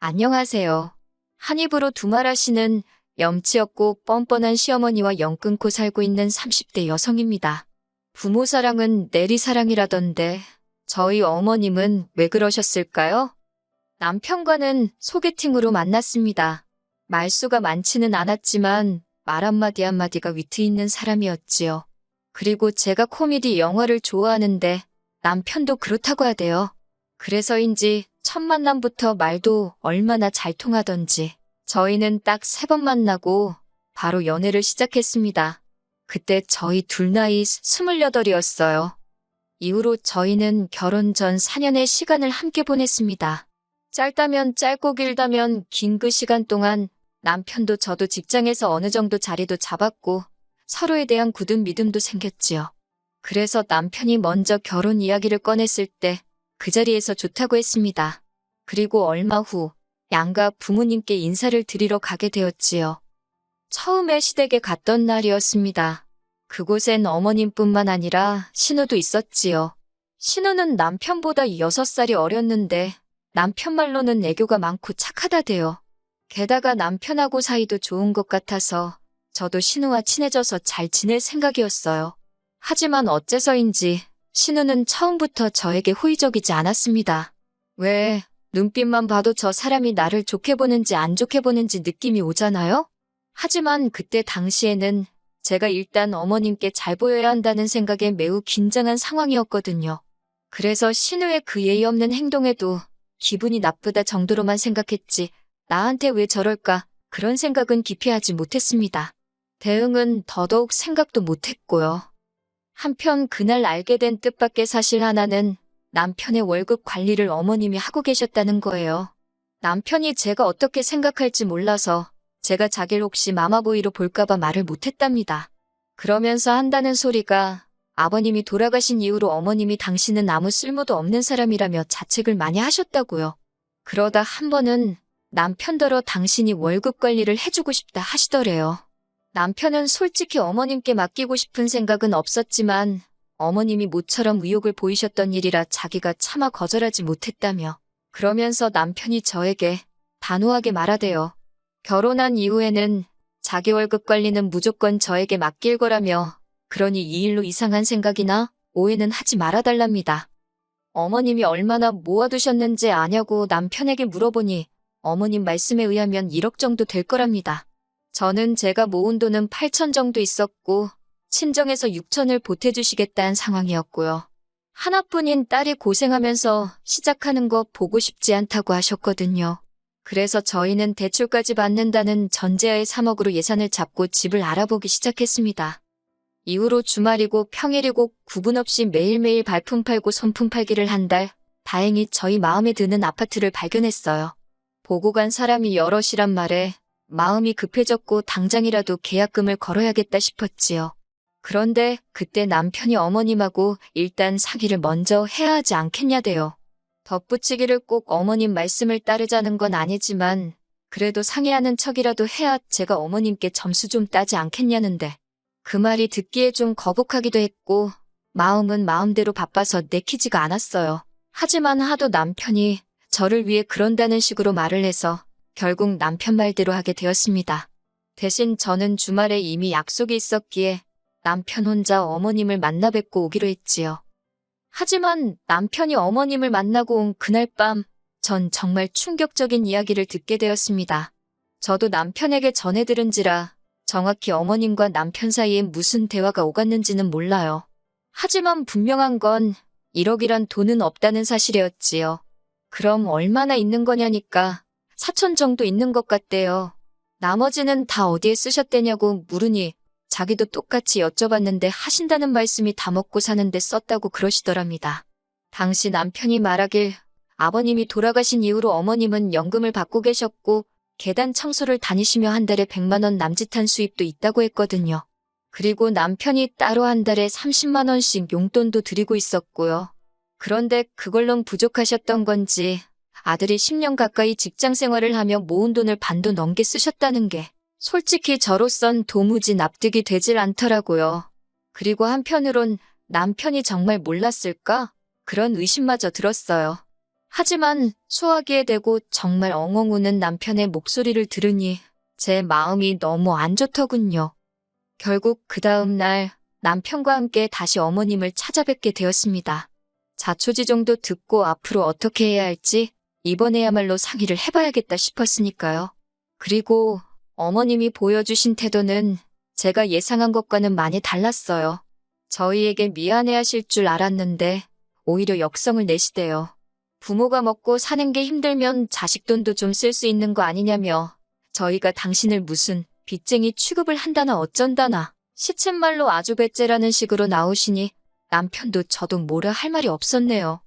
안녕하세요. 한 입으로 두말하시는 염치 없고 뻔뻔한 시어머니와 연 끊고 살고 있는 30대 여성입니다. 부모 사랑은 내리 사랑이라던데 저희 어머님은 왜 그러셨을까요? 남편과는 소개팅으로 만났습니다. 말수가 많지는 않았지만 말 한마디 한마디가 위트 있는 사람이었지요. 그리고 제가 코미디 영화를 좋아하는데 남편도 그렇다고 하대요. 그래서인지 첫 만남부터 말도 얼마나 잘 통하던지 저희는 딱 3번 만나고 바로 연애를 시작했습니다. 그때 저희 둘 나이 28이었어요. 이후로 저희는 결혼 전 4년의 시간을 함께 보냈습니다. 짧다면 짧고 길다면 긴 그 시간 동안 남편도 저도 직장에서 어느 정도 자리도 잡았고 서로에 대한 굳은 믿음도 생겼지요. 그래서 남편이 먼저 결혼 이야기를 꺼냈을 때 그 자리에서 좋다고 했습니다. 그리고 얼마 후 양가 부모님께 인사를 드리러 가게 되었지요. 처음에 시댁에 갔던 날이었습니다. 그곳엔 어머님뿐만 아니라 신우도 있었지요. 신우는 남편보다 6살이 어렸는데 남편 말로는 애교가 많고 착하다대요. 게다가 남편하고 사이도 좋은 것 같아서 저도 신우와 친해져서 잘 지낼 생각이었어요. 하지만 어째서인지 신우는 처음부터 저에게 호의적이지 않았습니다. 왜 눈빛만 봐도 저 사람이 나를 좋게 보는지 안 좋게 보는지 느낌이 오잖아요? 하지만 그때 당시에는 제가 일단 어머님께 잘 보여야 한다는 생각에 매우 긴장한 상황이었거든요. 그래서 신우의 그 예의 없는 행동에도 기분이 나쁘다 정도로만 생각했지 나한테 왜 저럴까 그런 생각은 깊이 하지 못했습니다. 대응은 더더욱 생각도 못했고요. 한편 그날 알게 된 뜻밖의 사실 하나는 남편의 월급 관리를 어머님이 하고 계셨다는 거예요. 남편이 제가 어떻게 생각할지 몰라서 제가 자기를 혹시 마마보이로 볼까봐 말을 못했답니다. 그러면서 한다는 소리가 아버님이 돌아가신 이후로 어머님이 당신은 아무 쓸모도 없는 사람이라며 자책을 많이 하셨다고요. 그러다 한 번은 남편더러 당신이 월급 관리를 해주고 싶다 하시더래요. 남편은 솔직히 어머님께 맡기고 싶은 생각은 없었지만 어머님이 모처럼 의욕을 보이셨던 일이라 자기가 차마 거절하지 못했다며 그러면서 남편이 저에게 단호하게 말하대요. 결혼한 이후에는 자기 월급 관리는 무조건 저에게 맡길 거라며 그러니 이 일로 이상한 생각이나 오해는 하지 말아달랍니다. 어머님이 얼마나 모아두셨는지 아냐고 남편에게 물어보니 어머님 말씀에 의하면 1억 정도 될 거랍니다. 저는 제가 모은 돈은 8천 정도 있었고 친정에서 6천을 보태주시겠다는 상황이었고요. 하나뿐인 딸이 고생하면서 시작하는 거 보고 싶지 않다고 하셨거든요. 그래서 저희는 대출까지 받는다는 전제하에 3억으로 예산을 잡고 집을 알아보기 시작했습니다. 이후로 주말이고 평일이고 구분 없이 매일매일 발품 팔고 손품 팔기를 한 달, 다행히 저희 마음에 드는 아파트를 발견했어요. 보고 간 사람이 여럿이란 말에 마음이 급해졌고 당장이라도 계약금을 걸어야겠다 싶었지요. 그런데 그때 남편이 어머님하고 일단 상의를 먼저 해야 하지 않겠냐대요. 덧붙이기를 꼭 어머님 말씀을 따르자는 건 아니지만 그래도 상의하는 척이라도 해야 제가 어머님께 점수 좀 따지 않겠냐는데 그 말이 듣기에 좀 거북하기도 했고 마음은 마음대로 바빠서 내키지가 않았어요. 하지만 하도 남편이 저를 위해 그런다는 식으로 말을 해서 결국 남편 말대로 하게 되었습니다. 대신 저는 주말에 이미 약속이 있었기에 남편 혼자 어머님을 만나 뵙고 오기로 했지요. 하지만 남편이 어머님을 만나고 온 그날 밤, 전 정말 충격적인 이야기를 듣게 되었습니다. 저도 남편에게 전해 들은지라 정확히 어머님과 남편 사이에 무슨 대화가 오갔는지는 몰라요. 하지만 분명한 건 1억이란 돈은 없다는 사실이었지요. 그럼 얼마나 있는 거냐니까 4천 정도 있는 것 같대요. 나머지는 다 어디에 쓰셨대냐고 물으니 자기도 똑같이 여쭤봤는데 하신다는 말씀이 다 먹고 사는데 썼다고 그러시더랍니다. 당시 남편이 말하길 아버님이 돌아가신 이후로 어머님은 연금을 받고 계셨고 계단 청소를 다니시며 한 달에 100만 원 남짓한 수입도 있다고 했거든요. 그리고 남편이 따로 한 달에 30만 원씩 용돈도 드리고 있었고요. 그런데 그걸론 부족하셨던 건지 아들이 10년 가까이 직장 생활을 하며 모은 돈을 반도 넘게 쓰셨다는 게 솔직히 저로선 도무지 납득이 되질 않더라고요. 그리고 한편으론 남편이 정말 몰랐을까? 그런 의심마저 들었어요. 하지만 소화기에 대고 정말 엉엉 우는 남편의 목소리를 들으니 제 마음이 너무 안 좋더군요. 결국 그 다음 날 남편과 함께 다시 어머님을 찾아뵙게 되었습니다. 자초지종도 듣고 앞으로 어떻게 해야 할지 이번에야말로 상의를 해봐야겠다 싶었으니까요. 그리고 어머님이 보여주신 태도는 제가 예상한 것과는 많이 달랐어요. 저희에게 미안해하실 줄 알았는데 오히려 역성을 내시대요. 부모가 먹고 사는 게 힘들면 자식 돈도 좀 쓸 수 있는 거 아니냐며 저희가 당신을 무슨 빚쟁이 취급을 한다나 어쩐다나 시쳇말로 아주 배째라는 식으로 나오시니 남편도 저도 뭐라 할 말이 없었네요.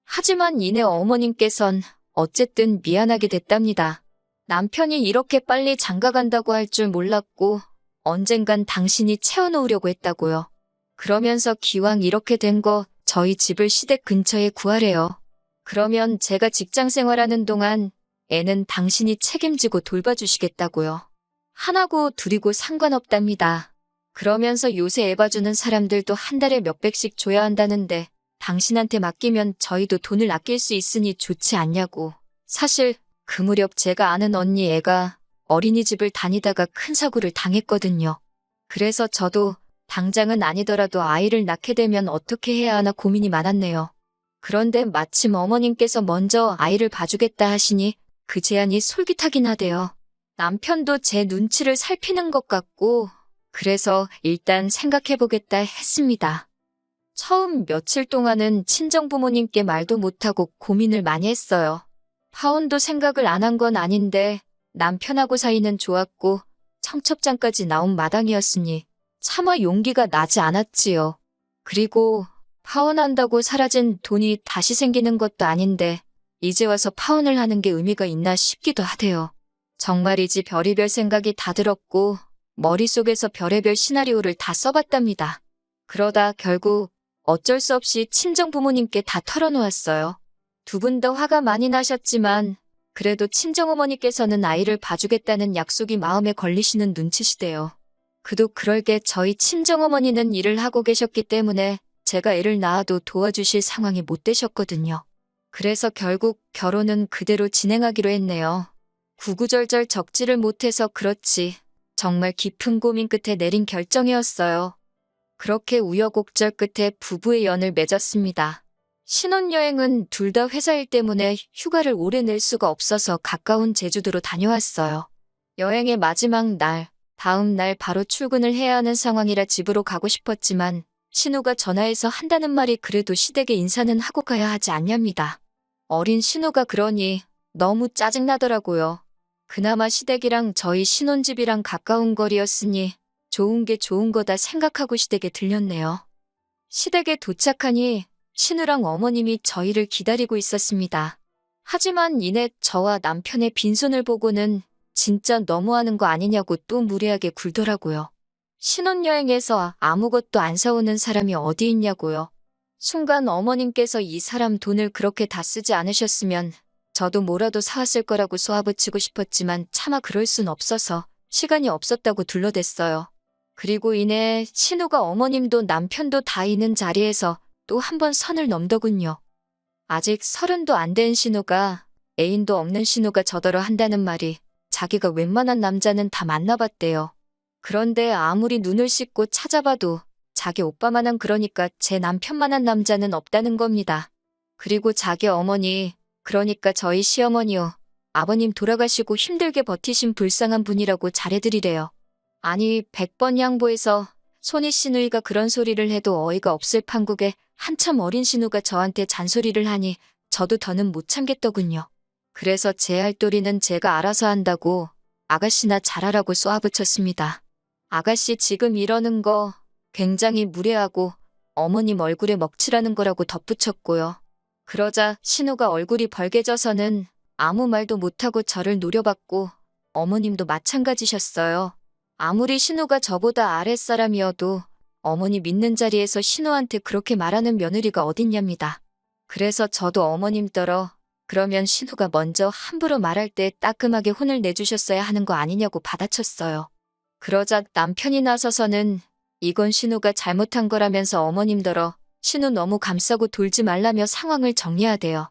하지만 이내 어머님께선 어쨌든 미안하게 됐답니다. 남편이 이렇게 빨리 장가간다고 할 줄 몰랐고 언젠간 당신이 채워놓으려고 했다고요. 그러면서 기왕 이렇게 된 거 저희 집을 시댁 근처에 구하래요. 그러면 제가 직장 생활하는 동안 애는 당신이 책임지고 돌봐주시겠다고요. 하나고 둘이고 상관없답니다. 그러면서 요새 애 봐주는 사람들도 한 달에 몇백씩 줘야 한다는데 당신한테 맡기면 저희도 돈을 아낄 수 있으니 좋지 않냐고. 사실 그 무렵 제가 아는 언니 애가 어린이집을 다니다가 큰 사고를 당했거든요. 그래서 저도 당장은 아니더라도 아이를 낳게 되면 어떻게 해야 하나 고민이 많았네요. 그런데 마침 어머님께서 먼저 아이를 봐주겠다 하시니 그 제안이 솔깃하긴 하대요. 남편도 제 눈치를 살피는 것 같고 그래서 일단 생각해보겠다 했습니다. 처음 며칠 동안은 친정부모님께 말도 못하고 고민을 많이 했어요. 파혼도 생각을 안 한 건 아닌데 남편하고 사이는 좋았고 청첩장까지 나온 마당이었으니 차마 용기가 나지 않았지요. 그리고 파혼한다고 사라진 돈이 다시 생기는 것도 아닌데 이제 와서 파혼을 하는 게 의미가 있나 싶기도 하대요. 정말이지 별의별 생각이 다 들었고 머릿속에서 별의별 시나리오를 다 써봤답니다. 그러다 결국 어쩔 수 없이 친정부모님께 다 털어놓았어요. 두 분 다 화가 많이 나셨지만 그래도 친정어머니께서는 아이를 봐주겠다는 약속이 마음에 걸리시는 눈치시대요. 그도 그럴게 저희 친정어머니는 일을 하고 계셨기 때문에 제가 애를 낳아도 도와주실 상황이 못 되셨거든요. 그래서 결국 결혼은 그대로 진행하기로 했네요. 구구절절 적지를 못해서 그렇지 정말 깊은 고민 끝에 내린 결정이었어요. 그렇게 우여곡절 끝에 부부의 연을 맺었습니다. 신혼여행은 둘 다 회사 일 때문에 휴가를 오래 낼 수가 없어서 가까운 제주도로 다녀왔어요. 여행의 마지막 날, 다음 날 바로 출근을 해야 하는 상황이라 집으로 가고 싶었지만 신우가 전화해서 한다는 말이 그래도 시댁에 인사는 하고 가야 하지 않냐입니다. 어린 신우가 그러니 너무 짜증나더라고요. 그나마 시댁이랑 저희 신혼집이랑 가까운 거리였으니 좋은 게 좋은 거다 생각하고 시댁에 들렸네요. 시댁에 도착하니 신우랑 어머님이 저희를 기다리고 있었습니다. 하지만 이내 저와 남편의 빈손을 보고는 진짜 너무하는 거 아니냐고 또 무례하게 굴더라고요. 신혼여행에서 아무것도 안 사오는 사람이 어디 있냐고요. 순간 어머님께서 이 사람 돈을 그렇게 다 쓰지 않으셨으면 저도 뭐라도 사왔을 거라고 쏘아붙이고 싶었지만 차마 그럴 순 없어서 시간이 없었다고 둘러댔어요. 그리고 이내 신우가 어머님도 남편도 다 있는 자리에서 또 한 번 선을 넘더군요. 아직 30도 안 된 신우가 애인도 없는 신우가 저더러 한다는 말이 자기가 웬만한 남자는 다 만나봤대요. 그런데 아무리 눈을 씻고 찾아봐도 자기 오빠만한 그러니까 제 남편만한 남자는 없다는 겁니다. 그리고 자기 어머니, 그러니까 저희 시어머니요. 아버님 돌아가시고 힘들게 버티신 불쌍한 분이라고 잘해드리래요. 아니 100번 양보해서 손이 시누이가 그런 소리를 해도 어이가 없을 판국에 한참 어린 신우가 저한테 잔소리를 하니 저도 더는 못 참겠더군요. 그래서 제 할도리는 제가 알아서 한다고 아가씨나 잘하라고 쏘아붙였습니다. 아가씨 지금 이러는 거 굉장히 무례하고 어머님 얼굴에 먹칠하는 거라고 덧붙였고요. 그러자 신우가 얼굴이 벌개져서는 아무 말도 못하고 저를 노려봤고 어머님도 마찬가지셨어요. 아무리 신우가 저보다 아랫사람이어도 어머니 믿는 자리에서 신우한테 그렇게 말하는 며느리가 어딨냐입니다. 그래서 저도 어머님더러 그러면 신우가 먼저 함부로 말할 때 따끔하게 혼을 내주셨어야 하는 거 아니냐고 받아쳤어요. 그러자 남편이 나서서는 이건 신우가 잘못한 거라면서 어머님더러 신우 너무 감싸고 돌지 말라며 상황을 정리하대요.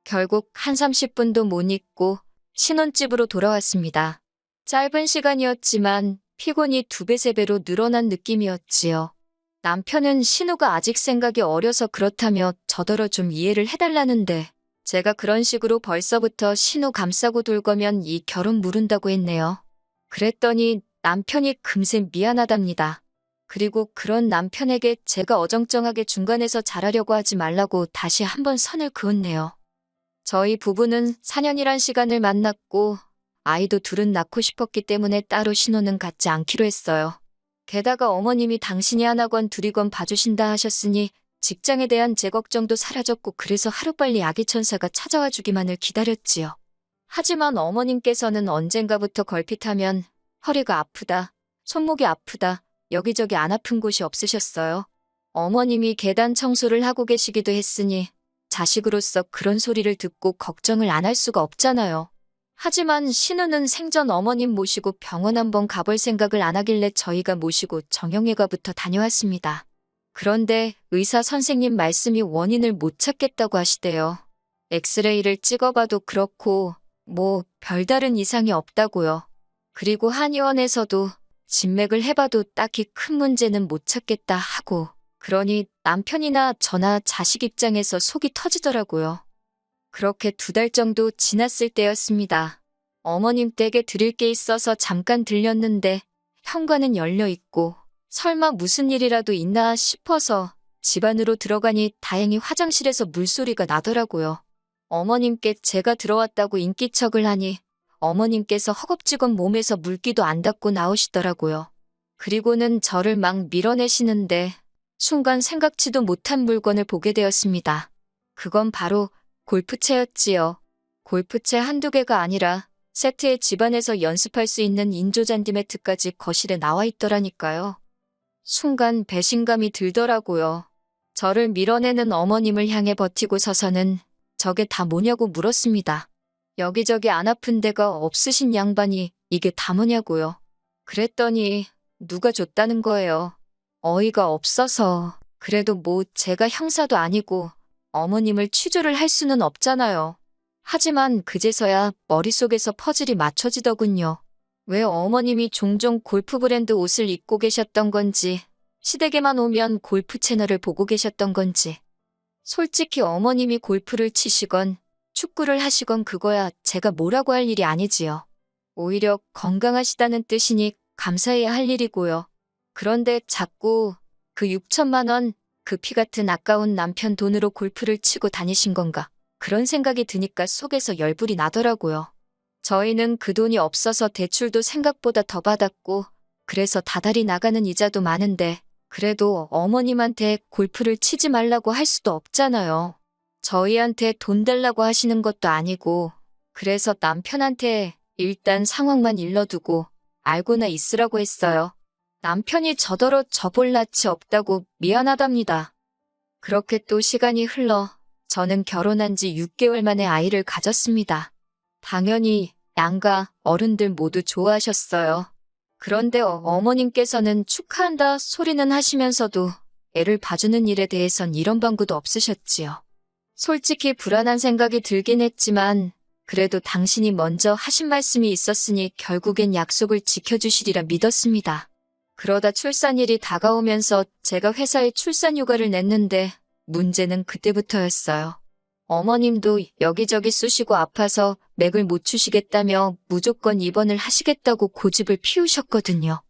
결국 한 30분도 못 있고 신혼집으로 돌아왔습니다. 짧은 시간이었지만 피곤이 2배, 3배로 늘어난 느낌이었지요. 남편은 신우가 아직 생각이 어려서 그렇다며 저더러 좀 이해를 해달라는데 제가 그런 식으로 벌써부터 신우 감싸고 돌 거면 이 결혼 무른다고 했네요. 그랬더니 남편이 금세 미안하답니다. 그리고 그런 남편에게 제가 어정쩡하게 중간에서 잘하려고 하지 말라고 다시 한번 선을 그었네요. 저희 부부는 4년이란 시간을 만났고 아이도 둘은 낳고 싶었기 때문에 따로 신혼은 갖지 않기로 했어요. 게다가 어머님이 당신이 하나건 둘이건 봐주신다 하셨으니 직장에 대한 제 걱정도 사라졌고 그래서 하루빨리 아기 천사가 찾아와 주기만을 기다렸지요. 하지만 어머님께서는 언젠가부터 걸핏하면 허리가 아프다, 손목이 아프다, 여기저기 안 아픈 곳이 없으셨어요. 어머님이 계단 청소를 하고 계시기도 했으니 자식으로서 그런 소리를 듣고 걱정을 안 할 수가 없잖아요. 하지만 신우는 생전 어머님 모시고 병원 한번 가볼 생각을 안 하길래 저희가 모시고 정형외과부터 다녀왔습니다. 그런데 의사 선생님 말씀이 원인을 못 찾겠다고 하시대요. 엑스레이를 찍어봐도 그렇고 뭐 별다른 이상이 없다고요. 그리고 한의원에서도 진맥을 해봐도 딱히 큰 문제는 못 찾겠다 하고 그러니 남편이나 저나 자식 입장에서 속이 터지더라고요. 그렇게 2달 정도 지났을 때였습니다. 어머님 댁에 드릴 게 있어서 잠깐 들렸는데 현관은 열려 있고 설마 무슨 일이라도 있나 싶어서 집 안으로 들어가니 다행히 화장실에서 물소리가 나더라고요. 어머님께 제가 들어왔다고 인기척을 하니 어머님께서 허겁지겁 몸에서 물기도 안 닦고 나오시더라고요. 그리고는 저를 막 밀어내시는데 순간 생각지도 못한 물건을 보게 되었습니다. 그건 바로 골프채였지요. 골프채 한두 개가 아니라 세트에 집안에서 연습할 수 있는 인조잔디 매트까지 거실에 나와 있더라니까요. 순간 배신감이 들더라고요. 저를 밀어내는 어머님을 향해 버티고 서서는 저게 다 뭐냐고 물었습니다. 여기저기 안 아픈 데가 없으신 양반이 이게 다 뭐냐고요. 그랬더니 누가 줬다는 거예요. 어이가 없어서. 그래도 뭐 제가 형사도 아니고 어머님을 취조를 할 수는 없잖아요. 하지만 그제서야 머릿속에서 퍼즐이 맞춰지더군요. 왜 어머님이 종종 골프 브랜드 옷을 입고 계셨던 건지, 시댁에만 오면 골프 채널을 보고 계셨던 건지. 솔직히 어머님이 골프를 치시건 축구를 하시건 그거야 제가 뭐라고 할 일이 아니지요. 오히려 건강하시다는 뜻이니 감사해야 할 일이고요. 그런데 자꾸 그 6천만 원, 그 피 같은 아까운 남편 돈으로 골프를 치고 다니신 건가? 그런 생각이 드니까 속에서 열불이 나더라고요. 저희는 그 돈이 없어서 대출도 생각보다 더 받았고 그래서 다달이 나가는 이자도 많은데 그래도 어머님한테 골프를 치지 말라고 할 수도 없잖아요. 저희한테 돈 달라고 하시는 것도 아니고 그래서 남편한테 일단 상황만 일러두고 알고나 있으라고 했어요. 남편이 저더러 저볼 낯이 없다고 미안하답니다. 그렇게 또 시간이 흘러 저는 결혼한 지 6개월 만에 아이를 가졌습니다. 당연히 양가 어른들 모두 좋아하셨어요. 그런데 어머님께서는 축하한다 소리는 하시면서도 애를 봐주는 일에 대해선 이런 방구도 없으셨지요. 솔직히 불안한 생각이 들긴 했지만 그래도 당신이 먼저 하신 말씀이 있었으니 결국엔 약속을 지켜주시리라 믿었습니다. 그러다 출산일이 다가오면서 제가 회사에 출산휴가를 냈는데 문제는 그때부터였어요. 어머님도 여기저기 쑤시고 아파서 맥을 못 추시겠다며 무조건 입원을 하시겠다고 고집을 피우셨거든요.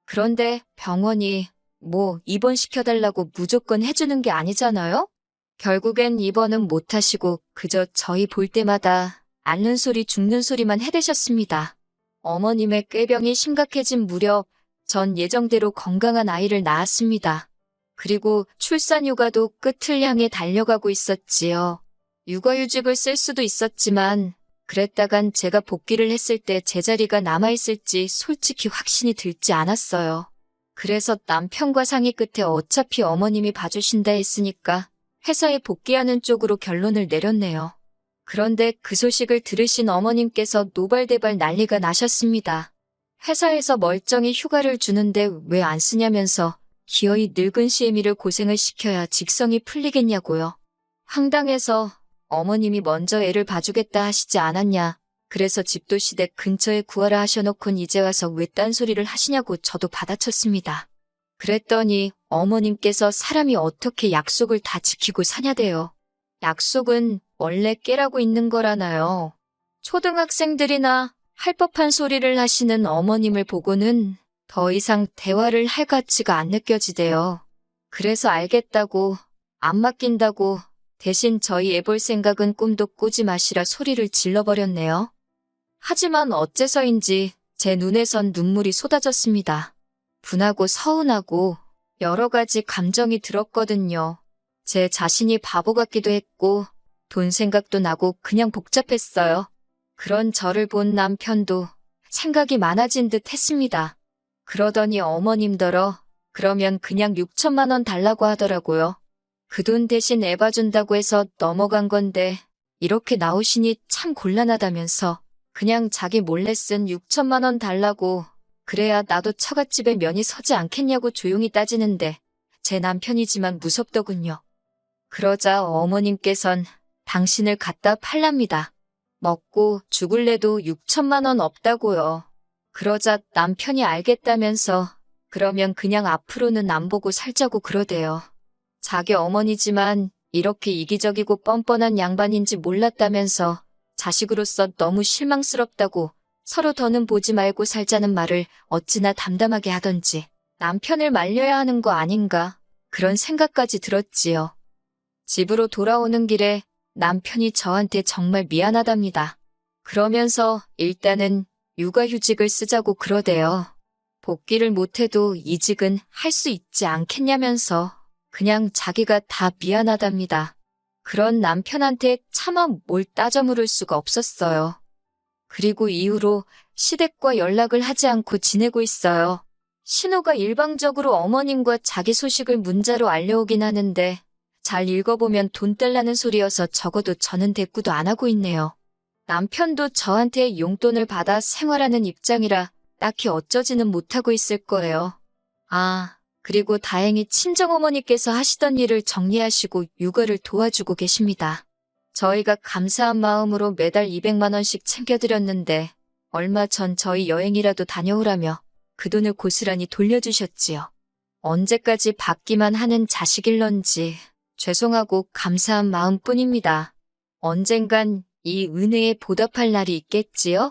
그런데 병원이 뭐 입원시켜달라고 무조건 해주는 게 아니잖아요? 결국엔 입원은 못 하시고 그저 저희 볼 때마다 앓는 소리 죽는 소리만 해대셨습니다. 어머님의 꾀병이 심각해진 무렵 전 예정대로 건강한 아이를 낳았습니다. 그리고 출산휴가도 끝을 향해 달려가고 있었지요. 육아휴직을 쓸 수도 있었지만 그랬다간 제가 복귀를 했을 때 제자리가 남아있을지 솔직히 확신이 들지 않았어요. 그래서 남편과 상의 끝에 어차피 어머님이 봐주신다 했으니까 회사에 복귀하는 쪽으로 결론을 내렸네요. 그런데 그 소식을 들으신 어머님께서 노발대발 난리가 나셨습니다. 회사에서 멀쩡히 휴가를 주는데 왜 안 쓰냐면서 기어이 늙은 시애미를 고생을 시켜야 직성이 풀리겠냐고요. 황당해서 어머님이 먼저 애를 봐주겠다 하시지 않았냐. 그래서 집도 시댁 근처에 구하라 하셔놓곤 이제 와서 왜 딴소리를 하시냐고 저도 받아쳤습니다. 그랬더니 어머님께서 사람이 어떻게 약속을 다 지키고 사냐대요. 약속은 원래 깨라고 있는 거라나요. 초등학생들이나 할 법한 소리를 하시는 어머님을 보고는 더 이상 대화를 할 가치가 안 느껴지대요. 그래서 알겠다고, 안 맡긴다고 대신 저희 애 볼 생각은 꿈도 꾸지 마시라 소리를 질러버렸네요. 하지만 어째서인지 제 눈에선 눈물이 쏟아졌습니다. 분하고 서운하고 여러 가지 감정이 들었거든요. 제 자신이 바보 같기도 했고 돈 생각도 나고 그냥 복잡했어요. 그런 저를 본 남편도 생각이 많아진 듯 했습니다. 그러더니 어머님더러 그러면 그냥 6천만 원 달라고 하더라고요. 그 돈 대신 애 봐준다고 해서 넘어간 건데 이렇게 나오시니 참 곤란하다면서 그냥 자기 몰래 쓴 6천만 원 달라고 그래야 나도 처갓집에 면이 서지 않겠냐고 조용히 따지는데 제 남편이지만 무섭더군요. 그러자 어머님께선 당신을 갖다 팔랍니다. 먹고 죽을래도 6천만 원 없다고요. 그러자 남편이 알겠다면서 그러면 그냥 앞으로는 안 보고 살자고 그러대요. 자기 어머니지만 이렇게 이기적이고 뻔뻔한 양반인지 몰랐다면서 자식으로서 너무 실망스럽다고 서로 더는 보지 말고 살자는 말을 어찌나 담담하게 하던지 남편을 말려야 하는 거 아닌가 그런 생각까지 들었지요. 집으로 돌아오는 길에 남편이 저한테 정말 미안하답니다. 그러면서 일단은 육아휴직을 쓰자고 그러대요. 복귀를 못해도 이직은 할 수 있지 않겠냐면서 그냥 자기가 다 미안하답니다. 그런 남편한테 차마 뭘 따져 물을 수가 없었어요. 그리고 이후로 시댁과 연락을 하지 않고 지내고 있어요. 신호가 일방적으로 어머님과 자기 소식을 문자로 알려오긴 하는데 잘 읽어보면 돈 떼려는 소리여서 적어도 저는 대꾸도 안 하고 있네요. 남편도 저한테 용돈을 받아 생활하는 입장이라 딱히 어쩌지는 못하고 있을 거예요. 아, 그리고 다행히 친정어머니께서 하시던 일을 정리하시고 육아를 도와주고 계십니다. 저희가 감사한 마음으로 매달 200만 원씩 챙겨드렸는데 얼마 전 저희 여행이라도 다녀오라며 그 돈을 고스란히 돌려주셨지요. 언제까지 받기만 하는 자식일런지 죄송하고 감사한 마음뿐입니다. 언젠간 이 은혜에 보답할 날이 있겠지요?